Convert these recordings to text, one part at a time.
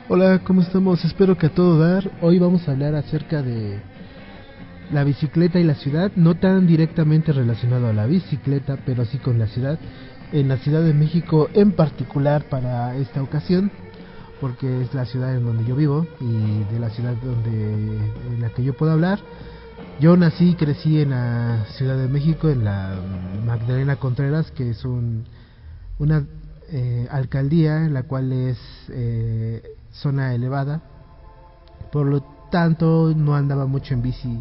Hola, ¿cómo estamos? Espero que a todo dar. Hoy vamos a hablar acerca de la bicicleta y la ciudad, no tan directamente relacionado a la bicicleta, pero sí con la ciudad. En la Ciudad de México en particular para esta ocasión, porque es la ciudad en donde yo vivo y de la ciudad en la que yo puedo hablar. Yo nací y crecí en la Ciudad de México, en la Magdalena Contreras, que es una alcaldía en la cual es zona elevada. Por lo tanto no andaba mucho en bici,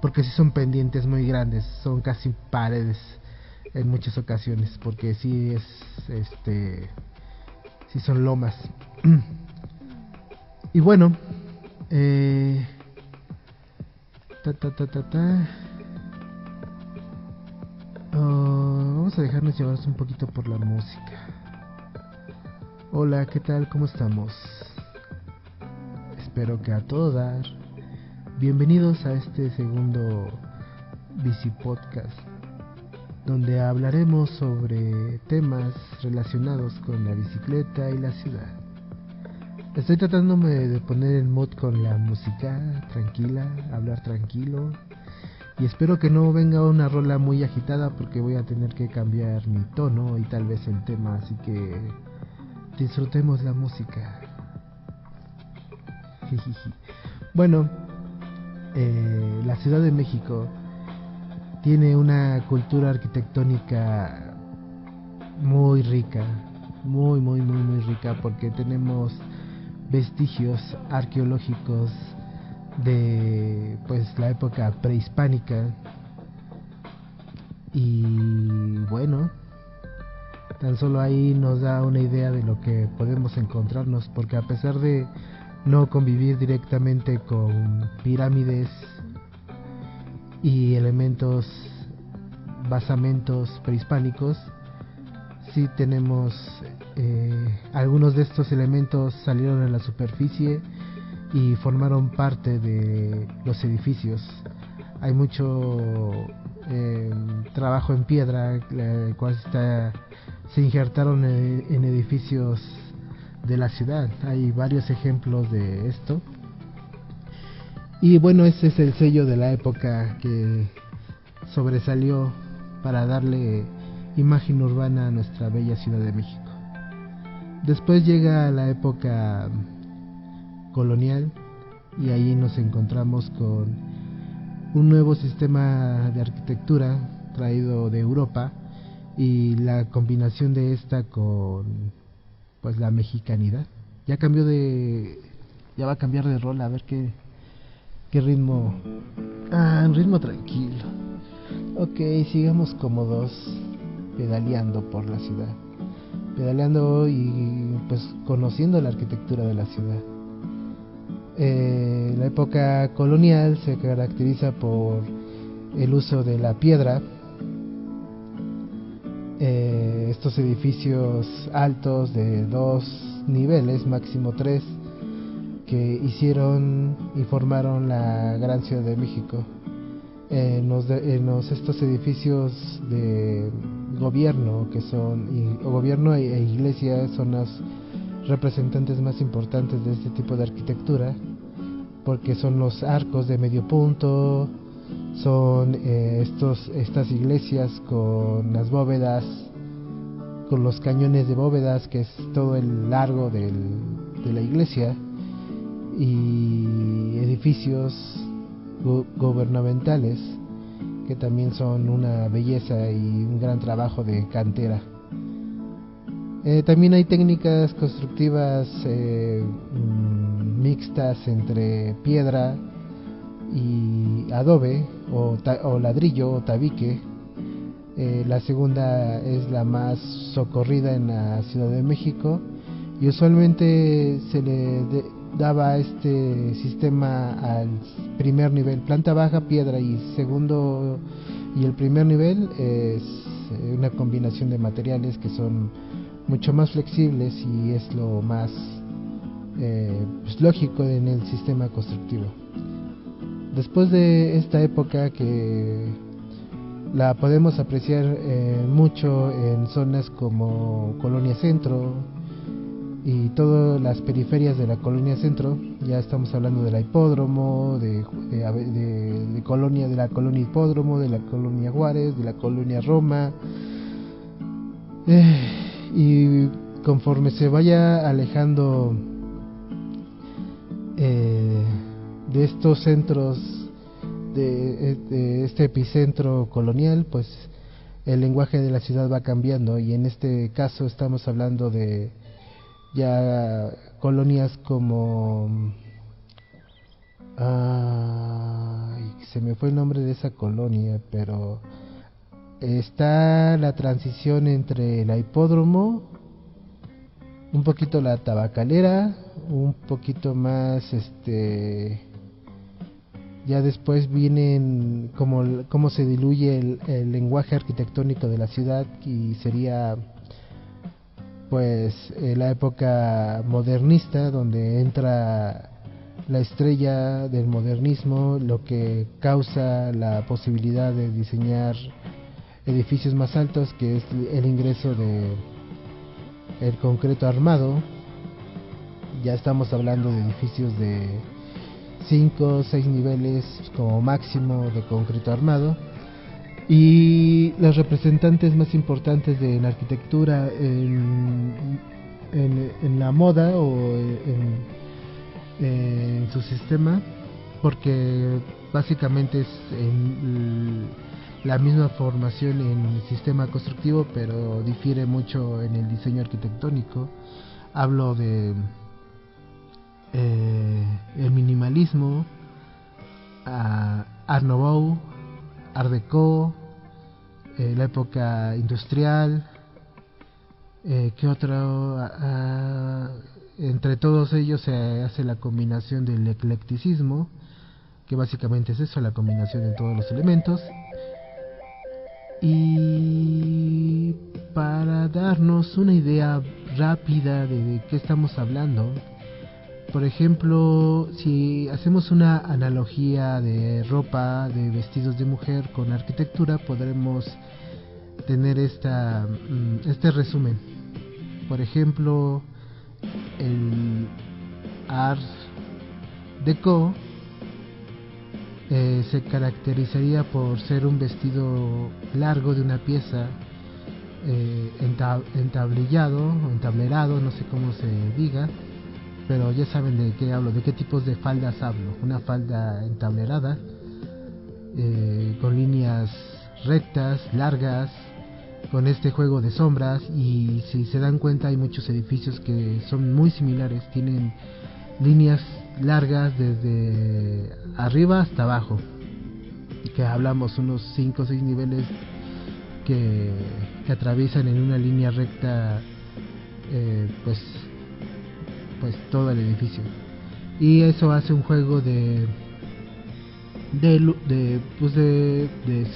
porque sí son pendientes muy grandes, son casi paredes en muchas ocasiones, porque sí es sí son lomas. Y bueno, eh, ta, ta, ta, ta, ta. Vamos a dejarnos llevarnos un poquito por la música. Hola, ¿qué tal? ¿Cómo estamos? Espero que a todo dar. Bienvenidos a este segundo Bici Podcast, donde hablaremos sobre temas relacionados con la bicicleta y la ciudad. Estoy tratándome de poner el mood con la música tranquila, hablar tranquilo, y espero que no venga una rola muy agitada porque voy a tener que cambiar mi tono y tal vez el tema, así que disfrutemos la música. Bueno, la Ciudad de México tiene una cultura arquitectónica muy rica, muy rica, porque tenemos vestigios arqueológicos de pues la época prehispánica. Y bueno, tan solo ahí nos da una idea de lo que podemos encontrarnos, porque a pesar de no convivir directamente con pirámides y elementos, basamentos prehispánicos, sí tenemos algunos de estos elementos salieron a la superficie y formaron parte de los edificios. Hay mucho trabajo en piedra, el cual se injertaron en edificios de la ciudad. Hay varios ejemplos de esto. Y bueno, ese es el sello de la época que sobresalió para darle imagen urbana a nuestra bella Ciudad de México. Después llega la época colonial y ahí nos encontramos con un nuevo sistema de arquitectura traído de Europa y la combinación de esta con pues la mexicanidad. Ya va a cambiar de rol, a ver qué ritmo. Un ritmo tranquilo. Ok, sigamos cómodos pedaleando por la ciudad. Pedaleando y pues conociendo la arquitectura de la ciudad. La época colonial se caracteriza por el uso de la piedra. Estos edificios altos de 2 niveles, máximo 3, que hicieron y formaron la gran Ciudad de México. Estos edificios de gobierno, que son gobierno e iglesia, son los representantes más importantes de este tipo de arquitectura, porque son los arcos de medio punto, son estas iglesias con las bóvedas, con los cañones de bóvedas, que es todo el largo de la iglesia, y edificios gubernamentales que también son una belleza y un gran trabajo de cantera. También hay técnicas constructivas mixtas entre piedra y adobe o ladrillo o tabique. La segunda es la más socorrida en la Ciudad de México y usualmente se le daba este sistema al primer nivel, planta baja, piedra, y segundo y el primer nivel es una combinación de materiales que son mucho más flexibles y es lo más pues lógico en el sistema constructivo. Después de esta época, que la podemos apreciar mucho en zonas como Colonia Centro, y todas las periferias de la colonia centro. Ya estamos hablando del hipódromo, de colonia, de la colonia hipódromo, de la colonia Juárez, de la colonia Roma, y conforme se vaya alejando de estos centros, de este epicentro colonial, pues el lenguaje de la ciudad va cambiando, y en este caso estamos hablando de ya colonias como se me fue el nombre de esa colonia, pero está la transición entre la hipódromo, un poquito la tabacalera, un poquito más ya después vienen como se diluye el lenguaje arquitectónico de la ciudad, y sería pues la época modernista, donde entra la estrella del modernismo, lo que causa la posibilidad de diseñar edificios más altos, que es el ingreso de el concreto armado. Ya estamos hablando de edificios de 5 o 6 niveles como máximo de concreto armado. Y los representantes más importantes de la arquitectura en la moda o en su sistema, porque básicamente es la misma formación en el sistema constructivo, pero difiere mucho en el diseño arquitectónico. Hablo de el minimalismo, Art Nouveau, Art Deco, la época industrial, ¿qué otro? Entre todos ellos se hace la combinación del eclecticismo, que básicamente es eso, la combinación de todos los elementos. Y para darnos una idea rápida de qué estamos hablando, por ejemplo, si hacemos una analogía de ropa, de vestidos de mujer con arquitectura, podremos tener este resumen. Por ejemplo, el Art Deco se caracterizaría por ser un vestido largo de una pieza, entablillado o entablerado, no sé cómo se diga, pero ya saben de qué hablo, de qué tipos de faldas hablo. Una falda entablerada, con líneas rectas, largas, con este juego de sombras. Y si se dan cuenta, hay muchos edificios que son muy similares, tienen líneas largas desde arriba hasta abajo, que hablamos unos 5 o 6 niveles que atraviesan en una línea recta, pues todo el edificio. Y eso hace un juego de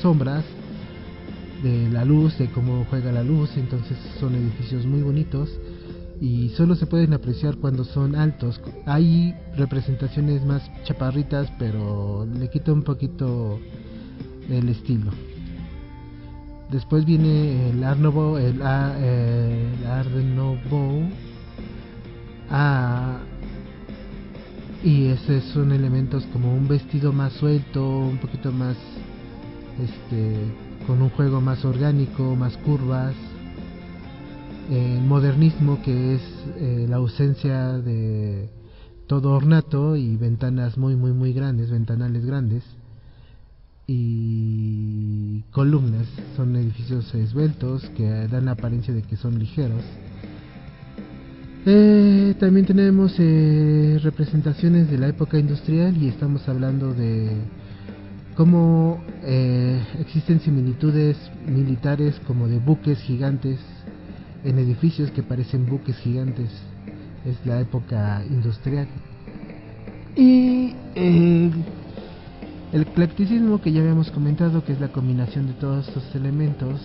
sombras, de la luz, de cómo juega la luz. Entonces son edificios muy bonitos y solo se pueden apreciar cuando son altos. Hay representaciones más chaparritas, pero le quita un poquito el estilo. Después viene el Art Nouveau, y esos son elementos como un vestido más suelto, un poquito más con un juego más orgánico, más curvas. El modernismo, que es la ausencia de todo ornato y ventanas muy grandes, ventanales grandes y columnas. Son edificios esbeltos que dan la apariencia de que son ligeros. También tenemos representaciones de la época industrial, y estamos hablando de cómo existen similitudes militares, como de buques gigantes en edificios que parecen buques gigantes. Es la época industrial. Y el eclecticismo, que ya habíamos comentado, que es la combinación de todos estos elementos,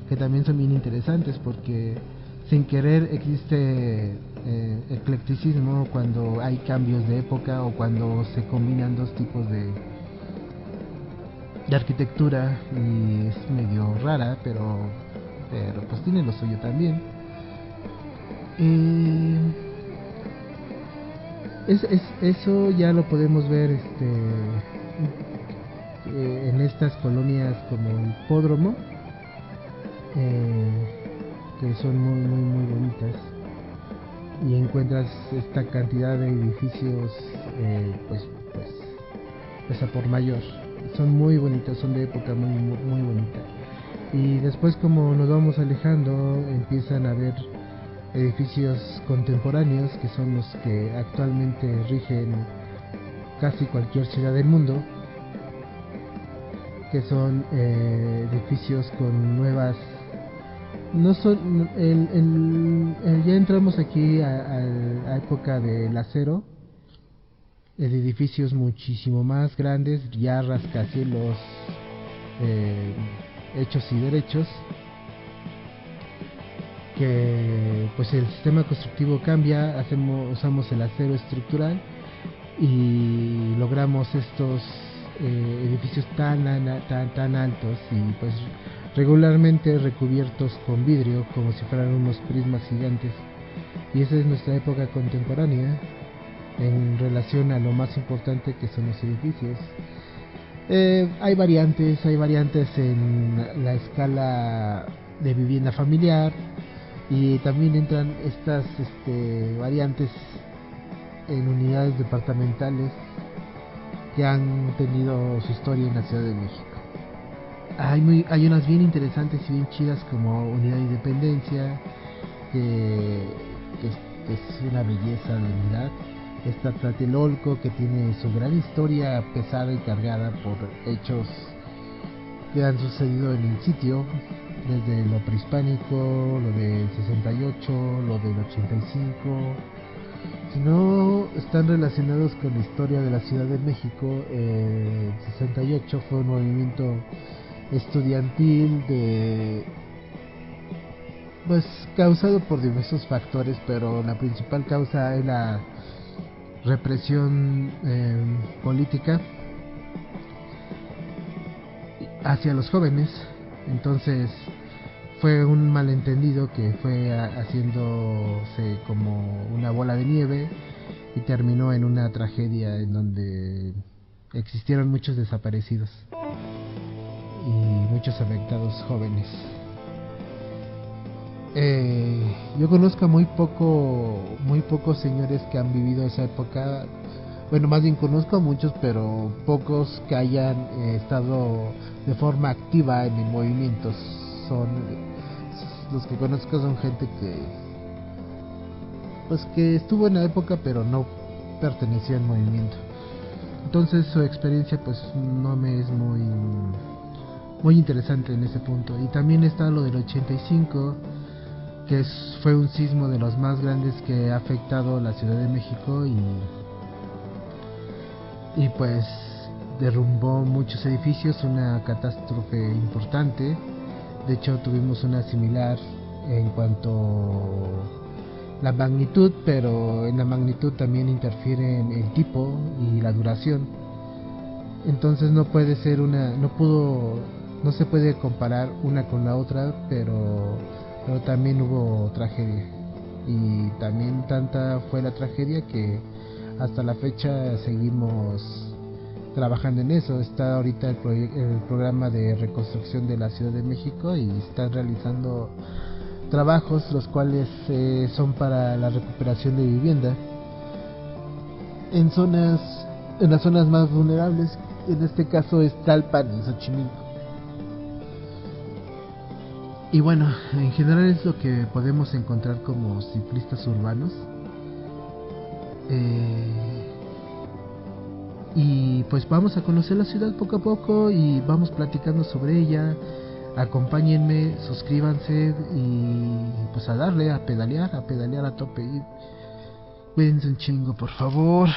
que también son bien interesantes, porque sin querer existe eclecticismo cuando hay cambios de época o cuando se combinan dos tipos de arquitectura, y es medio rara, pero pues tiene lo suyo también. Eso ya lo podemos ver en estas colonias como el Hipódromo, que son muy bonitas, y encuentras esta cantidad de edificios pues a por mayor. Son muy bonitas, son de época muy bonita. Y después, como nos vamos alejando, empiezan a haber edificios contemporáneos, que son los que actualmente rigen casi cualquier ciudad del mundo, que son edificios con nuevas, no son ya entramos aquí a época del acero, de edificios muchísimo más grandes, ya rascacielos hechos y derechos, que pues el sistema constructivo cambia, usamos el acero estructural y logramos estos edificios tan altos, y pues regularmente recubiertos con vidrio como si fueran unos prismas gigantes. Y esa es nuestra época contemporánea en relación a lo más importante, que son los edificios. Hay variantes en la escala de vivienda familiar, y también entran estas variantes en unidades departamentales que han tenido su historia en la Ciudad de México. Hay unas bien interesantes y bien chidas, como Unidad de Independencia, que es una belleza de unidad. Está Tlatelolco, que tiene su gran historia pesada y cargada por hechos que han sucedido en el sitio, desde lo prehispánico, lo del 68, lo del 85. Si no están relacionados con la historia de la Ciudad de México, el 68 fue un movimiento estudiantil pues causado por diversos factores, pero la principal causa es la represión política hacia los jóvenes. Entonces fue un malentendido que fue haciéndose como una bola de nieve, y terminó en una tragedia en donde existieron muchos desaparecidos y muchos afectados jóvenes. Yo conozco muy pocos señores que han vivido esa época. Bueno, más bien conozco a muchos, pero pocos que hayan estado de forma activa en el movimiento. Los que conozco son gente que estuvo en la época, pero no pertenecía al movimiento. Entonces su experiencia pues no me es muy interesante en ese punto. Y también está lo del 85, que fue un sismo de los más grandes que ha afectado la Ciudad de México, y pues derrumbó muchos edificios, una catástrofe importante. De hecho tuvimos una similar en cuanto la magnitud, pero en la magnitud también interfieren el tipo y la duración. Entonces no se puede comparar una con la otra, pero también hubo tragedia, y también tanta fue la tragedia que hasta la fecha seguimos trabajando en eso. Está ahorita el programa de reconstrucción de la Ciudad de México, y están realizando trabajos los cuales son para la recuperación de vivienda en las zonas más vulnerables. En este caso es Talpan y Xochimilco. Y bueno, en general es lo que podemos encontrar como ciclistas urbanos. Y pues vamos a conocer la ciudad poco a poco, y vamos platicando sobre ella. Acompáñenme, suscríbanse, y pues a darle, a pedalear a tope. Y cuídense un chingo, por favor.